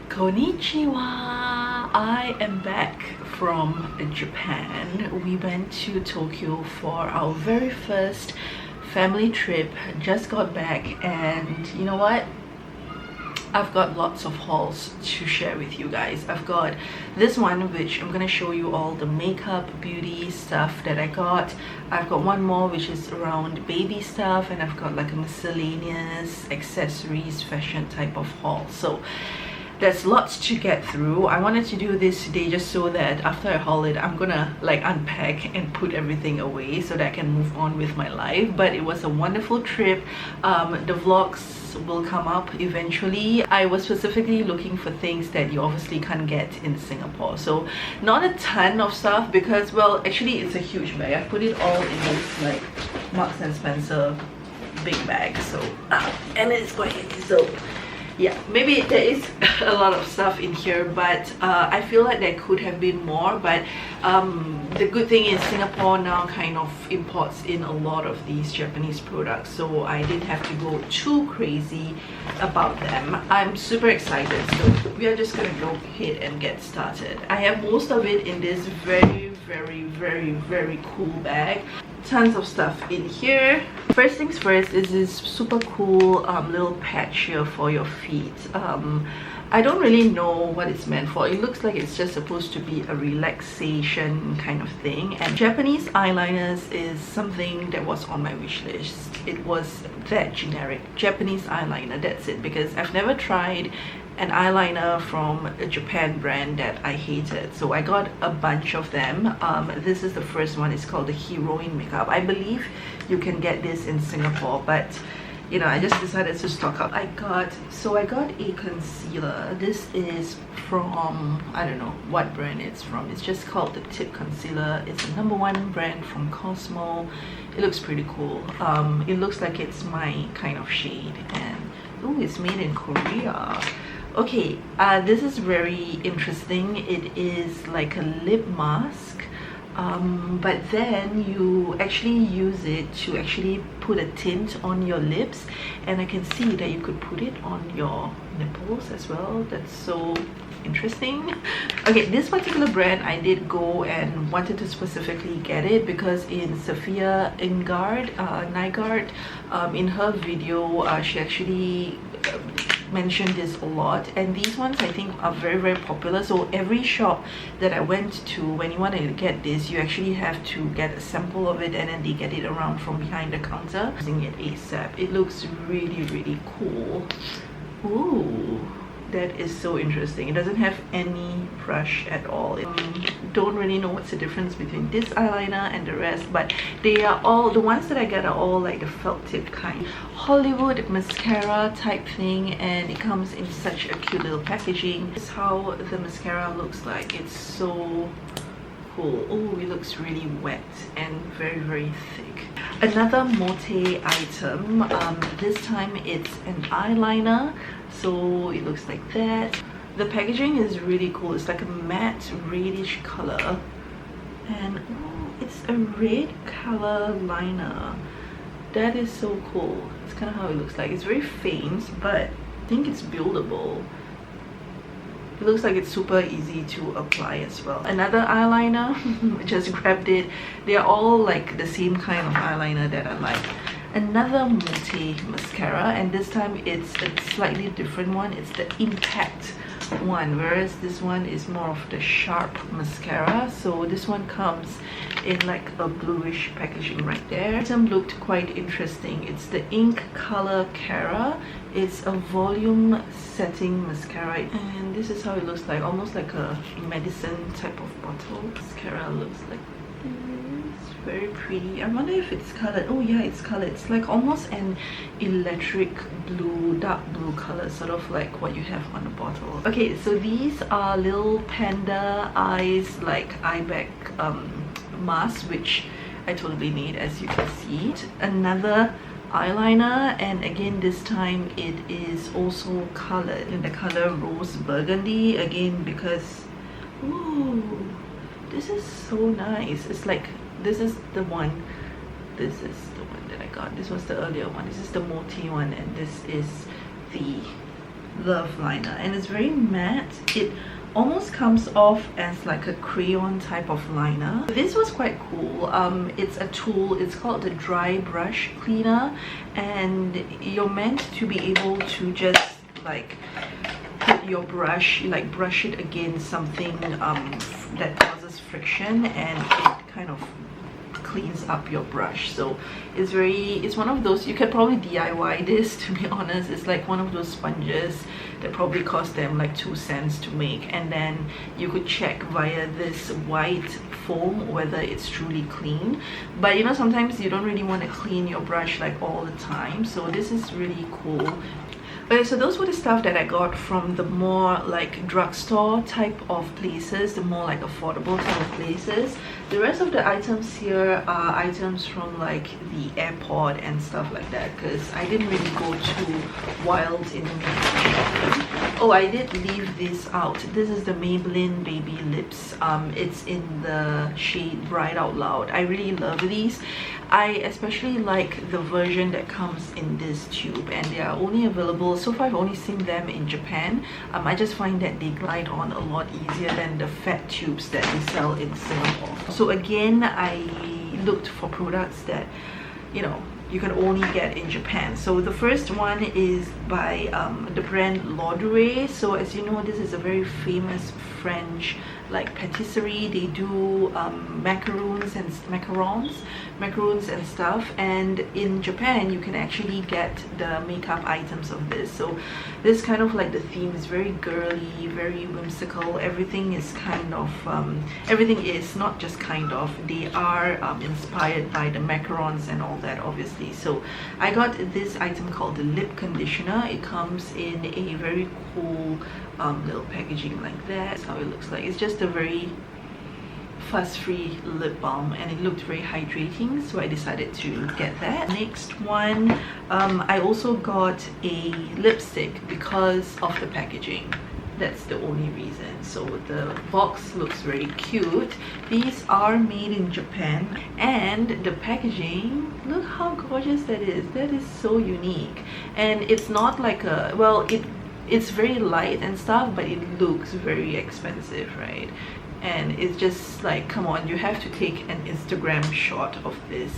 Konnichiwa! I am back from Japan. We went to Tokyo for our very first family trip. Just got back, and you know what? I've got lots of hauls to share with you guys. I've got this one which I'm gonna show you all the makeup, beauty stuff that I got. I've got one more which is around baby stuff, and I've got like a miscellaneous accessories fashion type of haul. So there's lots to get through. I wanted to do this today just so that after I haul it, I'm gonna like unpack and put everything away so that I can move on with my life. But it was a wonderful trip. The vlogs will come up eventually. I was specifically looking for things that you obviously can't get in Singapore, so not a ton of stuff because, well, actually it's a huge bag. I put it all in this like Marks and Spencer big bag, so and it's quite heavy, so yeah, maybe there is a lot of stuff in here, but I feel like there could have been more. But the good thing is Singapore now kind of imports in a lot of these Japanese products, so I didn't have to go too crazy about them. I'm super excited, so we are just gonna go ahead and get started. I have most of it in this very cool bag. Tons of stuff in here. First things first is this super cool little patch here for your feet. I don't really know what it's meant for. It looks like it's just supposed to be a relaxation kind of thing. And Japanese eyeliners is something that was on my wish list. It was that generic Japanese eyeliner, that's it, because I've never tried an eyeliner from a Japan brand that I hated, so I got a bunch of them. This is the first one. It's called the Heroine Makeup. I believe you can get this in Singapore, but you know, I just decided to stock up. I got a concealer. This is from, I don't know what brand it's from. It's just called the Tip Concealer. It's a #1 brand from Cosmo. It looks pretty cool. It looks like it's my kind of shade, and oh, it's made in Korea. Okay, this is very interesting. It is like a lip mask, but then you actually use it to actually put a tint on your lips, and I can see that you could put it on your nipples as well. That's so interesting. Okay, this particular brand I did go and wanted to specifically get it because in Sophia Nygaard, in her video, she actually mentioned this a lot, and these ones I think are very popular. So every shop that I went to, when you want to get this, you actually have to get a sample of it, and then they get it around from behind the counter using it ASAP. It looks really cool. Ooh, that is so interesting. It doesn't have any brush at all. Don't really know what's the difference between this eyeliner and the rest, but they are all, the ones that I get are all like the felt tip kind, Hollywood mascara type thing, and it comes in such a cute little packaging. This is how the mascara looks like. It's so cool. Oh, it looks really wet and very thick. Another Mote item. This time it's an eyeliner, so it looks like that. The packaging is really cool. It's like a matte reddish color, and oh, it's a red color liner. That is so cool. It's kind of how it looks like. It's very faint, but I think it's buildable. It looks like it's super easy to apply as well. Another eyeliner, just grabbed it. They're all like the same kind of eyeliner that I like. Another Mote mascara, and this time it's a slightly different one. It's the Impact one, whereas this one is more of the sharp mascara. So this one comes in like a bluish packaging right there. This one looked quite interesting. It's the Ink Color Cara. It's a volume setting mascara, and this is how it looks like, almost like a medicine type of bottle. Mascara looks like this. Very pretty. I wonder if it's colored. Oh yeah, it's colored. It's like almost an electric blue, dark blue color, sort of like what you have on the bottle. Okay, so these are little panda eyes, like eye bag masks, which I totally need, as you can see. Another eyeliner, and again this time it is also colored in the color rose burgundy, again because ooh, this is so nice. It's like, this is the one that I got. This was the earlier one. This is the Mote one, and this is the love liner, and it's very matte. It almost comes off as like a crayon type of liner. This was quite cool. It's a tool, it's called the dry brush cleaner, and you're meant to be able to just like put your brush, like brush it against something that causes friction, and it kind of cleans up your brush. So it's one of those, you could probably DIY this, to be honest. It's like one of those sponges that probably cost them like 2 cents to make, and then you could check via this white foam whether it's truly clean. But you know, sometimes you don't really want to clean your brush like all the time, so this is really cool. Okay, so those were the stuff that I got from the more like drugstore type of places, the more like affordable type of places. The rest of the items here are items from like the airport and stuff like that, because I didn't really go too wild in shopping. Oh, I did leave this out. This is the Maybelline Baby Lips. It's in the shade Bright Out Loud. I really love these. I especially like the version that comes in this tube, and they are only available, so far I've only seen them in Japan. I just find that they glide on a lot easier than the fat tubes that they sell in Singapore. So again, I looked for products that, you know, you can only get in Japan. So the first one is by the brand Laudre. So as you know, this is a very famous French like patisserie. They do macaroons and stuff, and in Japan you can actually get the makeup items of this. So this kind of like, the theme is very girly, very whimsical. Everything is kind of everything is not just kind of, they are inspired by the macarons and all that, obviously. So I got this item called the lip conditioner. It comes in a very cool little packaging like that. That's how it looks like. It's just a very fuss-free lip balm, and it looked very hydrating, so I decided to get that. Next one, I also got a lipstick because of the packaging. That's the only reason. So the box looks very cute. These are made in Japan, and the packaging, look how gorgeous that is. That is so unique. And it's not like a, well, it's very light and stuff, but it looks very expensive, right? And it's just like, come on, you have to take an Instagram shot of this.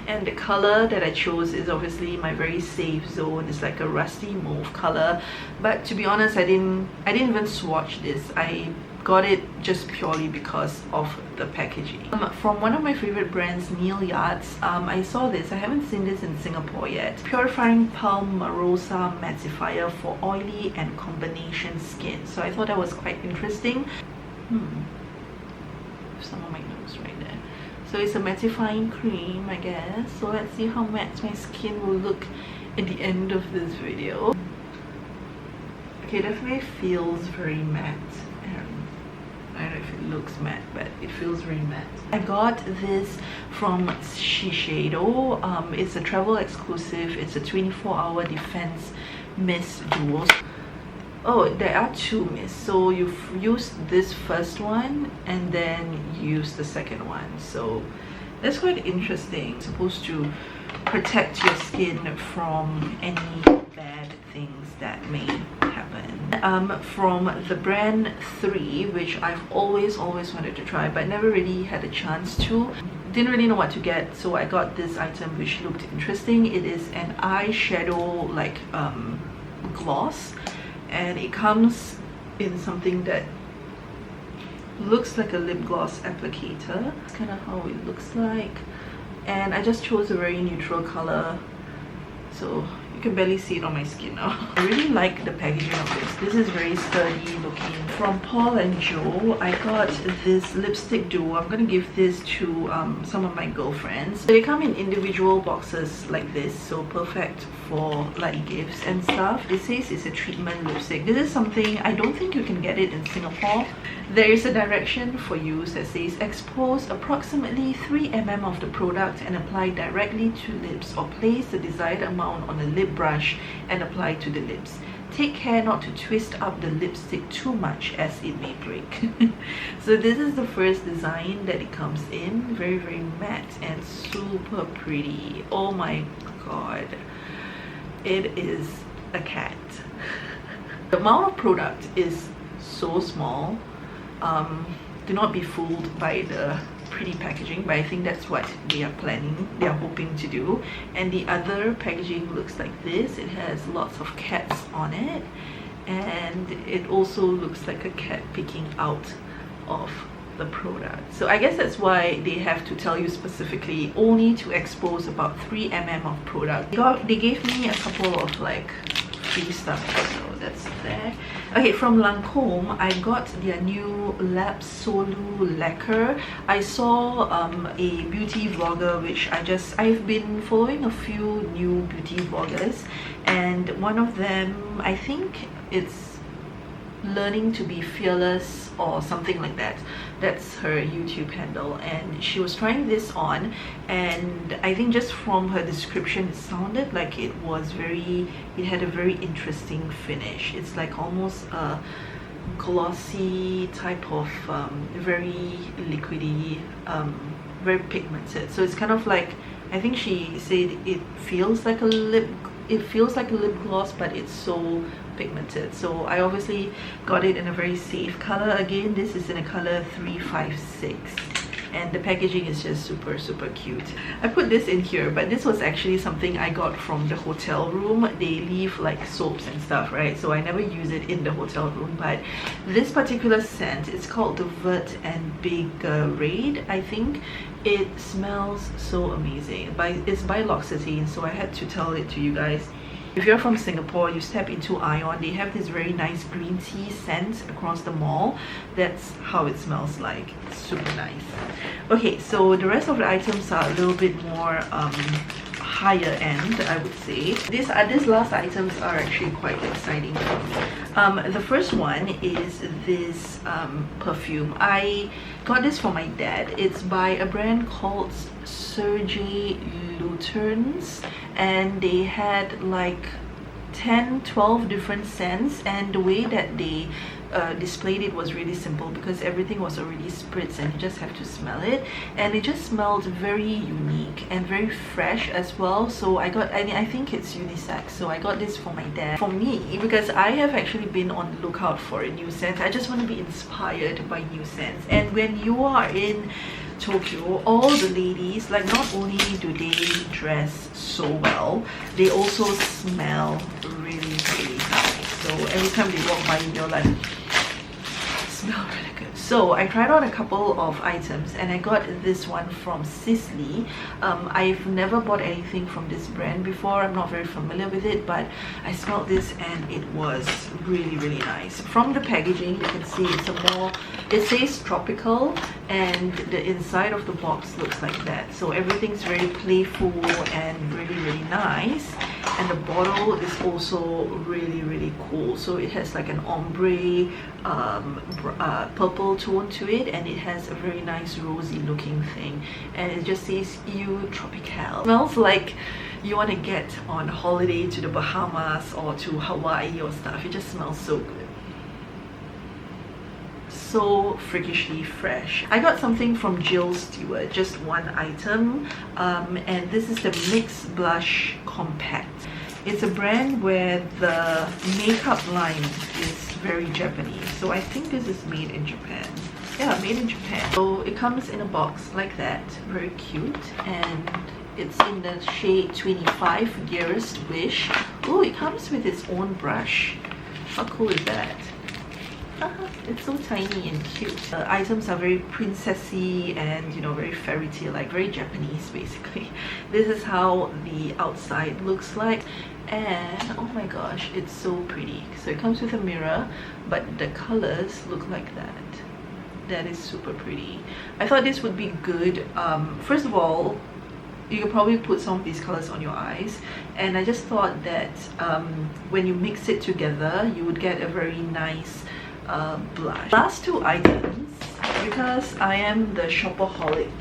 And the color that I chose is obviously my very safe zone. It's like a rusty mauve color, but to be honest, I didn't even swatch this. I got it just purely because of the packaging. From one of my favorite brands, Neil Yards, I saw this. I haven't seen this in Singapore yet. Purifying Palmarosa Mattifier for oily and combination skin. So I thought that was quite interesting. Some of my nose right there. So it's a mattifying cream, I guess. So let's see how matte my skin will look at the end of this video. Okay, definitely feels very matte. I don't know if it looks matte, but it feels very matte. I got this from Shiseido. It's a travel exclusive. It's a 24-hour defense mist duo. Oh, there are 2 mists. So you've used this first one and then you use the second one. So that's quite interesting. It's supposed to protect your skin from any bad things that may happen. From the brand 3, which I've always wanted to try but never really had a chance to. Didn't really know what to get, so I got this item which looked interesting. It is an eyeshadow like gloss, and it comes in something that looks like a lip gloss applicator. It's kind of how it looks like, and I just chose a very neutral color, so you can barely see it on my skin now. I really like the packaging of this. This is very sturdy looking. From Paul and Joe, I got this lipstick duo. I'm gonna give this to some of my girlfriends. They come in individual boxes like this, so perfect for like gifts and stuff. It says it's a treatment lipstick. This is something, I don't think you can get it in Singapore. There is a direction for use that says expose approximately 3 mm of the product and apply directly to lips, or place the desired amount on a lip brush and apply to the lips. Take care not to twist up the lipstick too much as it may break. So this is the first design that it comes in. Very matte and super pretty. Oh my god, it is a cat. The amount of product is so small. Do not be fooled by the pretty packaging, but I think that's what they are hoping to do. And the other packaging looks like this. It has lots of cats on it, and it also looks like a cat picking out of the product. So I guess that's why they have to tell you specifically only to expose about 3 mm of product. They gave me a couple of like free stuff, so that's there. Okay, from Lancome I got their new Lab Solu Lacquer. I saw a beauty vlogger, which I've been following a few new beauty vloggers, and one of them, I think it's Learning to Be Fearless or something like that. That's her YouTube handle, and she was trying this on, and I think just from her description it sounded like it had a very interesting finish. It's like almost a glossy type of very liquidy, very pigmented. So it's kind of like, I think she said it feels like a lip gloss, but it's so pigmented. So I obviously got it in a very safe color. Again, this is in a color 356, and the packaging is just super cute. I put this in here, but this was actually something I got from the hotel room. They leave like soaps and stuff, right? So I never use it in the hotel room, but this particular scent, it's called the Vert and Big Raid, I think. It smells so amazing. It's by L'Occitane, so I had to tell it to you guys. If you're from Singapore, you step into Ion, they have this very nice green tea scent across the mall. That's how it smells like. It's super nice. Okay, so the rest of the items are a little bit more higher end, I would say. These last items are actually quite exciting for me. The first one is this perfume. I got this for my dad. It's by a brand called Serge Lutens, and they had like 10-12 different scents, and the way that they displayed it was really simple because everything was already spritzed and you just have to smell it, and it just smelled very unique and very fresh as well. So I think it's unisex, so I got this for my dad. For me, because I have actually been on the lookout for a new scent. I just want to be inspired by new scents, and when you are in Tokyo, all the ladies, like, not only do they dress so well, they also smell really nice. So every time they walk by you, they're like, smell really good. So I tried on a couple of items, and I got this one from Sisley. I've never bought anything from this brand before. I'm not very familiar with it, but I smelled this and it was really nice. From the packaging, you can see it says tropical, and the inside of the box looks like that. So everything's very playful and really nice, and the bottle is also really cool. So it has like an ombre purple tone to it, and it has a very nice rosy looking thing, and it just says Eu Tropical. It smells like you want to get on holiday to the Bahamas or to Hawaii or stuff. It just smells so good, so freakishly fresh. I got something from Jill Stewart, just one item, and this is the Mix Blush Compact. It's a brand where the makeup line is very Japanese, so I think this is made in Japan. Yeah, made in Japan. So it comes in a box like that, very cute, and it's in the shade 25, Dearest Wish. Oh, it comes with its own brush. How cool is that? It's so tiny and cute. The items are very princessy and, you know, very fairy tale, like very Japanese basically. This is how the outside looks like, and oh my gosh, it's so pretty. So it comes with a mirror, but the colors look like that. That is super pretty. I thought this would be good. First of all, you could probably put some of these colors on your eyes, and I just thought that when you mix it together, you would get a very nice blush. Last two items, because I am the shopaholic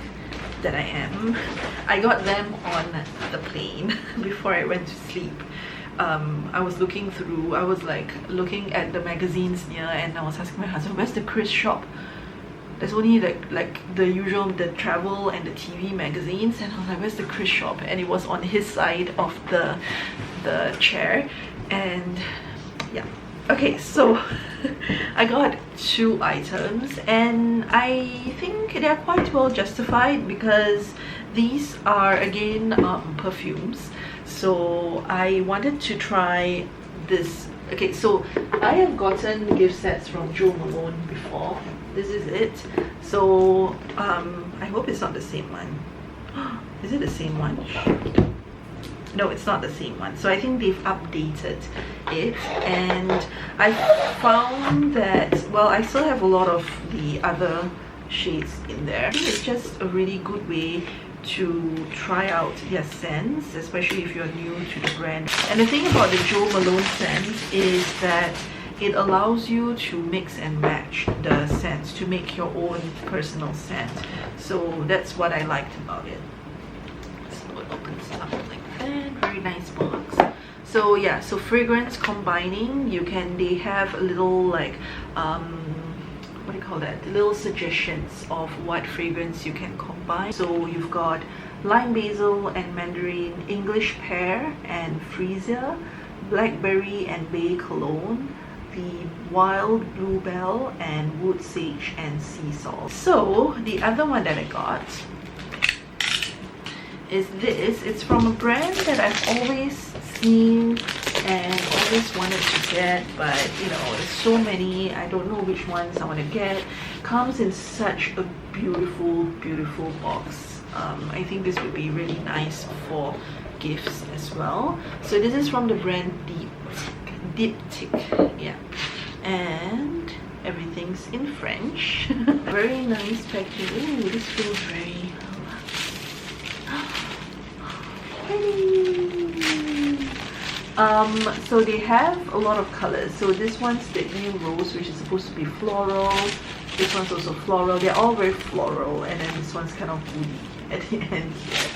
that I am, I got them on the plane before I went to sleep. I was looking at the magazines near, and I was asking my husband, where's the Chris shop? There's only like the usual, the travel and the TV magazines, and I was like, where's the Chris shop? And it was on his side of the chair, and yeah, Okay, so I got 2 items and I think they're quite well justified because these are again perfumes. So I wanted to try this. Okay, so I have gotten gift sets from Jo Malone before. This is it. So I hope it's not the same one. Is it the same one? No, it's not the same one. So I think they've updated it, and I found that, well, I still have a lot of the other shades in there. I think it's just a really good way to try out their scents, especially if you're new to the brand. And the thing about the Jo Malone scents is that it allows you to mix and match the scents to make your own personal scent. So that's what I liked about it. So it opens up like that. Very nice box. So yeah, so fragrance combining, they have a little like what do you call that, little suggestions of what fragrance you can combine. So you've got lime basil and mandarin, English pear and freesia, blackberry and bay cologne, the wild bluebell, and wood sage and sea salt. So the other one that I got is this. It's from a brand that I've always seen and always wanted to get, but you know, there's so many, I don't know which ones I want to get. Comes in such a beautiful box. I think this would be really nice for gifts as well. So this is from the brand Diptyque, yeah, and everything's in French. Very nice packaging. Ooh, this feels very pretty. So they have a lot of colors. So this one's the new rose, which is supposed to be floral. This one's also floral. They're all very floral, and then this one's kind of woody at the end here.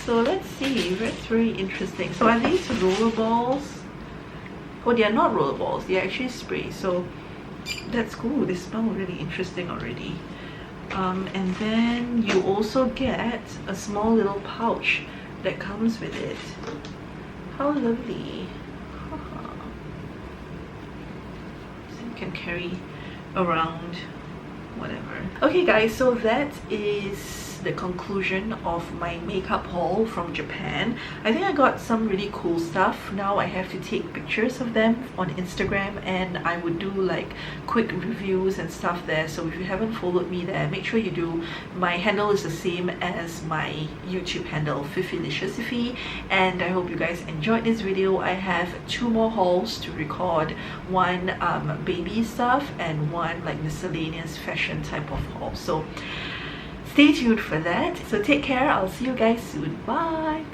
So let's see. That's very interesting. So are these roller balls? Oh, they are not roller balls. They are actually spray. So that's cool. They smell really interesting already. And then you also get a small little pouch that comes with it. How lovely. So you can carry around whatever. Okay guys, so that is the conclusion of my makeup haul from Japan. I think I got some really cool stuff. Now I have to take pictures of them on Instagram, and I would do like quick reviews and stuff there. So if you haven't followed me there, make sure you do. My handle is the same as my YouTube handle, Fifiliciousify, and I hope you guys enjoyed this video. I have 2 more hauls to record, one baby stuff and one like miscellaneous fashion type of haul. So stay tuned for that. So take care. I'll see you guys soon. Bye.